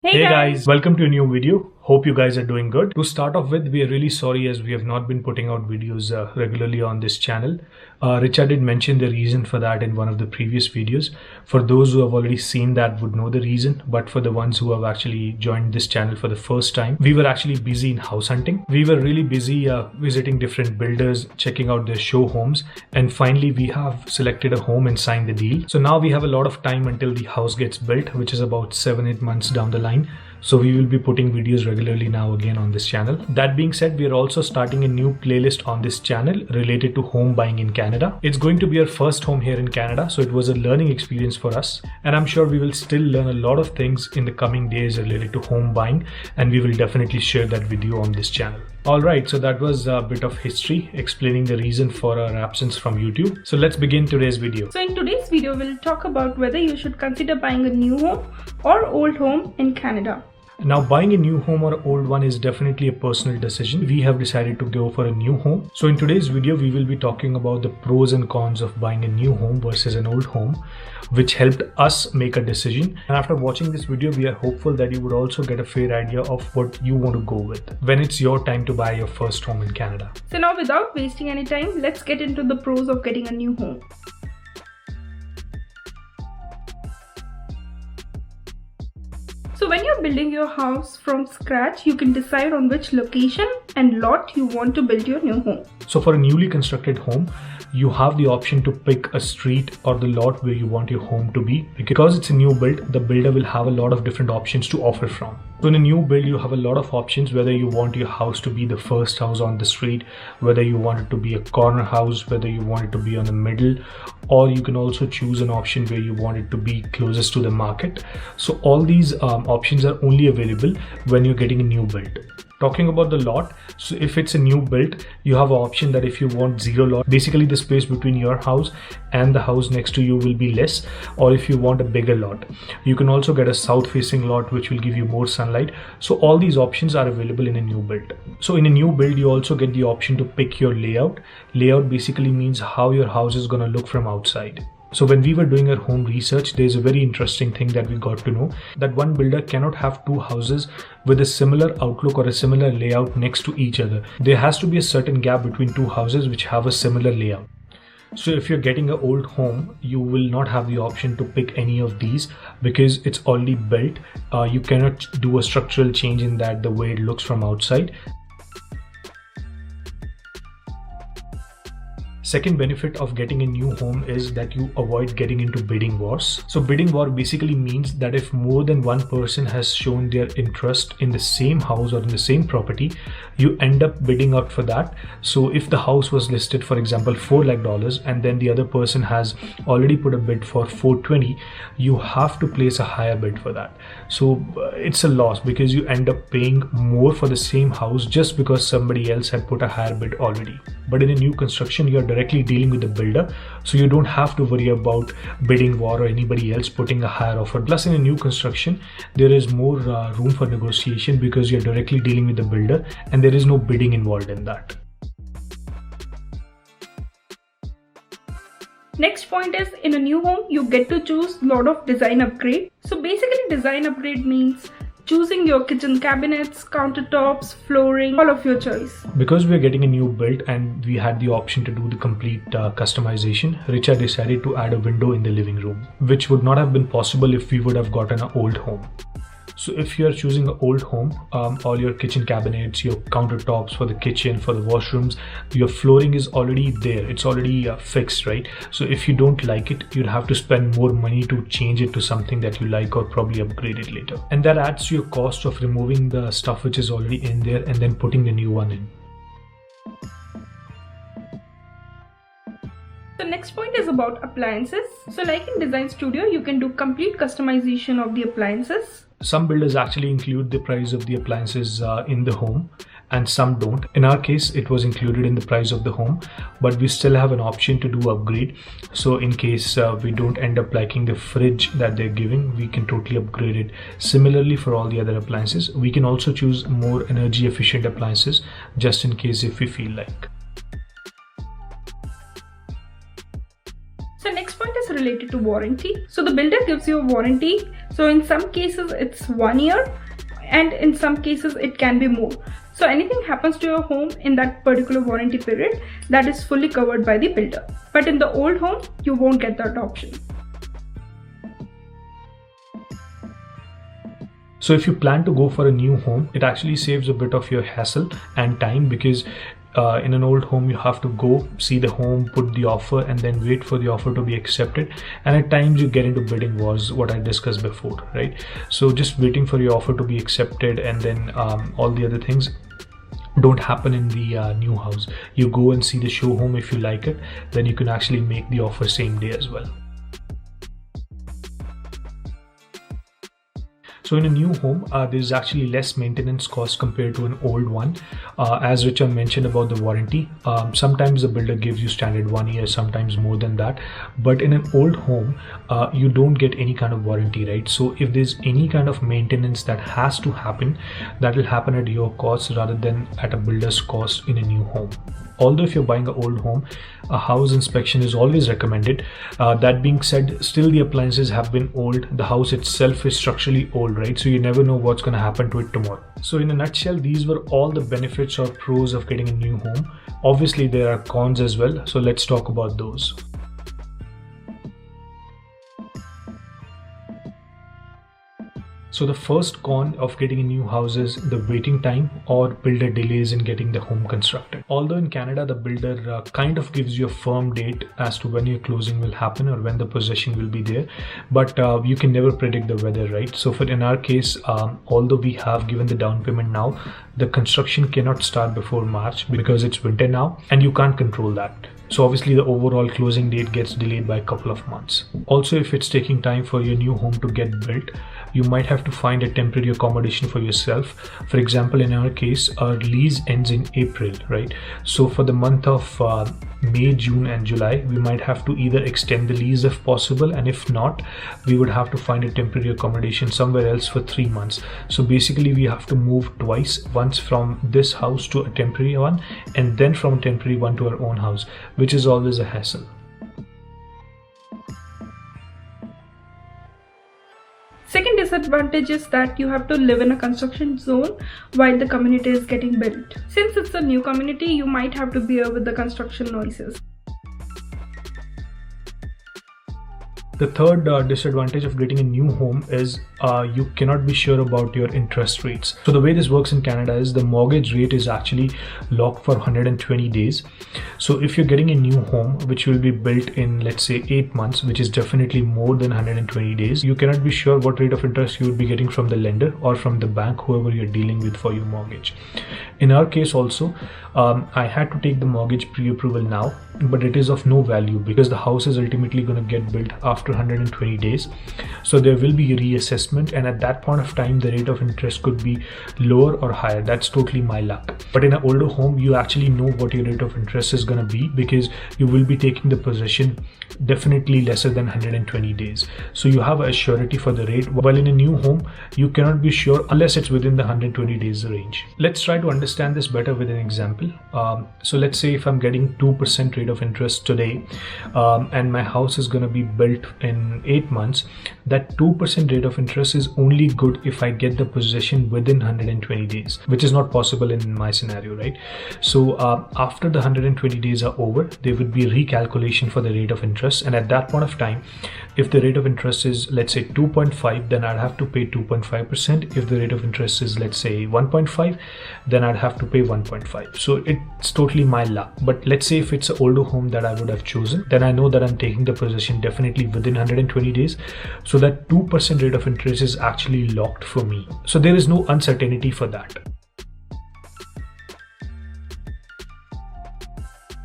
Hey guys, welcome to a new video. Hope you guys are doing good. To start off with, we are really sorry as we have not been putting out videos regularly on this channel. Richard did mention the reason for that in one of the previous videos. For those who have already seen that would know the reason, but for the ones who have actually joined this channel for the first time, we were actually busy in house hunting. We were really busy visiting different builders, checking out their show homes, and finally we have selected a home and signed the deal. So now we have a lot of time until the house gets built, which is about 7-8 months down the line. So we will be putting videos regularly now again on this channel. That being said, we are also starting a new playlist on this channel related to home buying in Canada. It's going to be our first home here in Canada, so it was a learning experience for us. And I'm sure we will still learn a lot of things in the coming days related to home buying, and we will definitely share that video on this channel. Alright, so that was a bit of history explaining the reason for our absence from YouTube. So let's begin today's video. So in today's video, we'll talk about whether you should consider buying a new home or old home in Canada. Now, buying a new home or old one is definitely a personal decision. We have decided to go for a new home. So in today's video, we will be talking about the pros and cons of buying a new home versus an old home, which helped us make a decision. And after watching this video, we are hopeful that you would also get a fair idea of what you want to go with when it's your time to buy your first home in Canada. So now, without wasting any time, let's get into the pros of getting a new home. So when you're building your house from scratch, you can decide on which location and lot you want to build your new home. So for a newly constructed home, you have the option to pick a street or the lot where you want your home to be. Because it's a new build, the builder will have a lot of different options to offer from. So in a new build, you have a lot of options, whether you want your house to be the first house on the street, whether you want it to be a corner house, whether you want it to be on the middle, or you can also choose an option where you want it to be closest to the market. So all these options are only available when you're getting a new build. Talking about the lot, so if it's a new build, you have an option that if you want zero lot, basically the space between your house and the house next to you will be less, or if you want a bigger lot, you can also get a south facing lot which will give you more sunlight. So all these options are available in a new build. So in a new build, you also get the option to pick your layout. Layout basically means how your house is going to look from outside. So when we were doing our home research, there's a very interesting thing that we got to know, that one builder cannot have two houses with a similar outlook or a similar layout next to each other. There has to be a certain gap between two houses which have a similar layout. So if you're getting an old home, you will not have the option to pick any of these because it's already built. You cannot do a structural change in that the way it looks from outside. Second benefit of getting a new home is that you avoid getting into bidding wars. So bidding war basically means that if more than one person has shown their interest in the same house or in the same property, you end up bidding out for that. So if the house was listed, for example, $4 lakh, and then the other person has already put a bid for 420, you have to place a higher bid for that. So it's a loss because you end up paying more for the same house just because somebody else had put a higher bid already. But in a new construction, you're directly dealing with the builder, so you don't have to worry about bidding war or anybody else putting a higher offer. Plus, in a new construction, there is more room for negotiation because you're directly dealing with the builder and there is no bidding involved in that. Next point is, in a new home, you get to choose a lot of design upgrade. So basically, design upgrade means choosing your kitchen cabinets, countertops, flooring, all of your choice. Because we are getting a new build and we had the option to do the complete customization, Richard decided to add a window in the living room, which would not have been possible if we would have gotten an old home. So if you are choosing an old home, all your kitchen cabinets, your countertops for the kitchen, for the washrooms, your flooring is already there. It's already fixed, right? So if you don't like it, you'd have to spend more money to change it to something that you like or probably upgrade it later. And that adds to your cost of removing the stuff which is already in there and then putting the new one in. The next point is about appliances. So like in Design Studio, you can do complete customization of the appliances. Some builders actually include the price of the appliances in the home and some don't. In our case, it was included in the price of the home, but we still have an option to do upgrade. So in case we don't end up liking the fridge that they're giving, we can totally upgrade it. Similarly, for all the other appliances, we can also choose more energy efficient appliances just in case if we feel like. So next point is related to warranty. So the builder gives you a warranty. So in some cases it's 1 year, and in some cases it can be more. So anything happens to your home in that particular warranty period, that is fully covered by the builder. But in the old home, you won't get that option. So if you plan to go for a new home, it actually saves a bit of your hassle and time, because in an old home you have to go see the home, put the offer, and then wait for the offer to be accepted, and at times you get into bidding wars, what I discussed before, right? So just waiting for your offer to be accepted, and then all the other things don't happen in the new house. You go and see the show home. If you like it, then you can actually make the offer same day as well. So in a new home, there's actually less maintenance cost compared to an old one. As Richard mentioned about the warranty, sometimes the builder gives you standard 1 year, sometimes more than that. But in an old home, you don't get any kind of warranty, right? So if there's any kind of maintenance that has to happen, that will happen at your cost rather than at a builder's cost in a new home. Although if you're buying an old home, a house inspection is always recommended. That being said, still the appliances have been old. The house itself is structurally old, right? So you never know what's going to happen to it tomorrow. So in a nutshell, these were all the benefits or pros of getting a new home. Obviously, there are cons as well. So let's talk about those. So the first con of getting a new house is the waiting time or builder delays in getting the home constructed. Although in Canada, the builder kind of gives you a firm date as to when your closing will happen or when the possession will be there, but you can never predict the weather, right? So in our case, although we have given the down payment now, the construction cannot start before March because it's winter now and you can't control that. So obviously the overall closing date gets delayed by a couple of months. Also, if it's taking time for your new home to get built, you might have to find a temporary accommodation for yourself. For example, in our case, our lease ends in April, right? So for the month of May, June and July, we might have to either extend the lease if possible, and if not, we would have to find a temporary accommodation somewhere else for 3 months. So basically we have to move twice, once from this house to a temporary one and then from a temporary one to our own house, which is always a hassle. Second disadvantage is that you have to live in a construction zone while the community is getting built. Since it's a new community, you might have to bear with the construction noises. The third disadvantage of getting a new home is you cannot be sure about your interest rates. So the way this works in Canada is the mortgage rate is actually locked for 120 days. So if you're getting a new home which will be built in, let's say, 8 months, which is definitely more than 120 days, you cannot be sure what rate of interest you will be getting from the lender or from the bank, whoever you're dealing with for your mortgage. In our case also, I had to take the mortgage pre-approval now, but it is of no value because the house is ultimately going to get built after 120 days. So there will be a reassessment, and at that point of time the rate of interest could be lower or higher. That's totally my luck. But in an older home, you actually know what your rate of interest is going to be because you will be taking the possession definitely lesser than 120 days. So you have a surety for the rate, while in a new home you cannot be sure unless it's within the 120 days range. Let's try to understand this better with an example. So let's say if I'm getting 2% rate of interest today and my house is going to be built in 8 months, that 2% rate of interest is only good if I get the possession within 120 days, which is not possible in my scenario, right? So after the 120 days are over, there would be a recalculation for the rate of interest, and at that point of time, if the rate of interest is, let's say, 2.5, then I'd have to pay 2.5%. If the rate of interest is, let's say, 1.5, then I'd have to pay 1.5. So it's totally my luck. But let's say if it's an older home that I would have chosen, then I know that I'm taking the possession definitely within 120 days. So that 2% rate of interest is actually locked for me. So there is no uncertainty for that.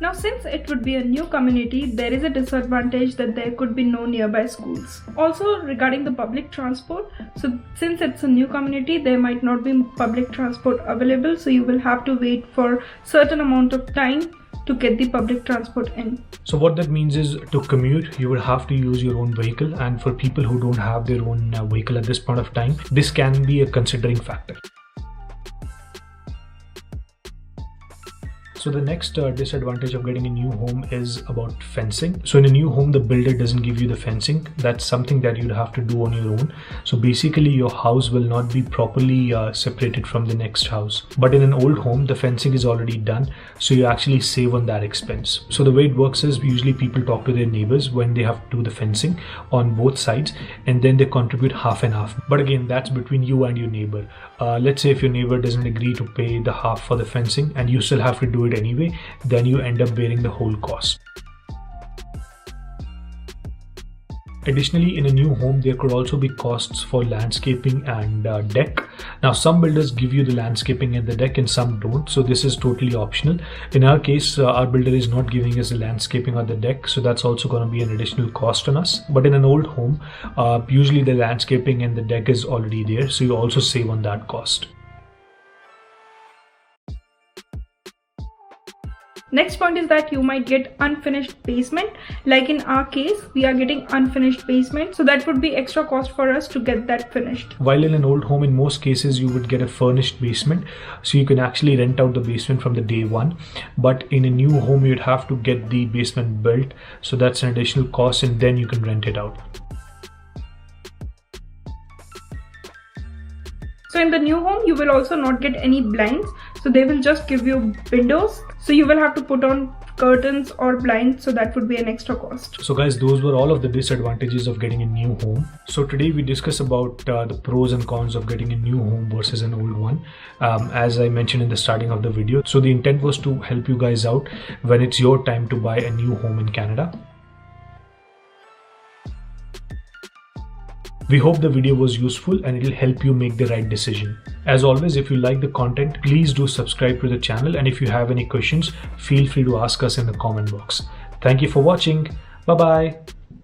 Now, since it would be a new community, there is a disadvantage that there could be no nearby schools. Also, regarding the public transport, so since it's a new community, there might not be public transport available, so you will have to wait for certain amount of time to get the public transport in. So what that means is, to commute, you will have to use your own vehicle, and for people who don't have their own vehicle at this point of time, this can be a considering factor. So the next disadvantage of getting a new home is about fencing. So in a new home, the builder doesn't give you the fencing. That's something that you'd have to do on your own. So basically your house will not be properly separated from the next house. But in an old home, the fencing is already done. So you actually save on that expense. So the way it works is usually people talk to their neighbors when they have to do the fencing on both sides, and then they contribute half and half. But again, that's between you and your neighbor. Let's say if your neighbor doesn't agree to pay the half for the fencing and you still have to do it anyway, then you end up bearing the whole cost. Additionally, in a new home, there could also be costs for landscaping and deck. Now, some builders give you the landscaping and the deck and some don't. So this is totally optional. In our case, our builder is not giving us the landscaping or the deck. So that's also going to be an additional cost on us. But in an old home, usually the landscaping and the deck is already there. So you also save on that cost. Next point is that you might get unfinished basement. Like in our case, we are getting unfinished basement. So that would be extra cost for us to get that finished. While in an old home, in most cases, you would get a furnished basement. So you can actually rent out the basement from the day one. But in a new home, you'd have to get the basement built. So that's an additional cost, and then you can rent it out. So in the new home, you will also not get any blinds. So they will just give you windows. So you will have to put on curtains or blinds. So that would be an extra cost. So guys, those were all of the disadvantages of getting a new home. So today we discuss about the pros and cons of getting a new home versus an old one. As I mentioned in the starting of the video. So the intent was to help you guys out when it's your time to buy a new home in Canada. We hope the video was useful and it will help you make the right decision. As always, if you like the content, please do subscribe to the channel, and if you have any questions, feel free to ask us in the comment box. Thank you for watching. Bye bye.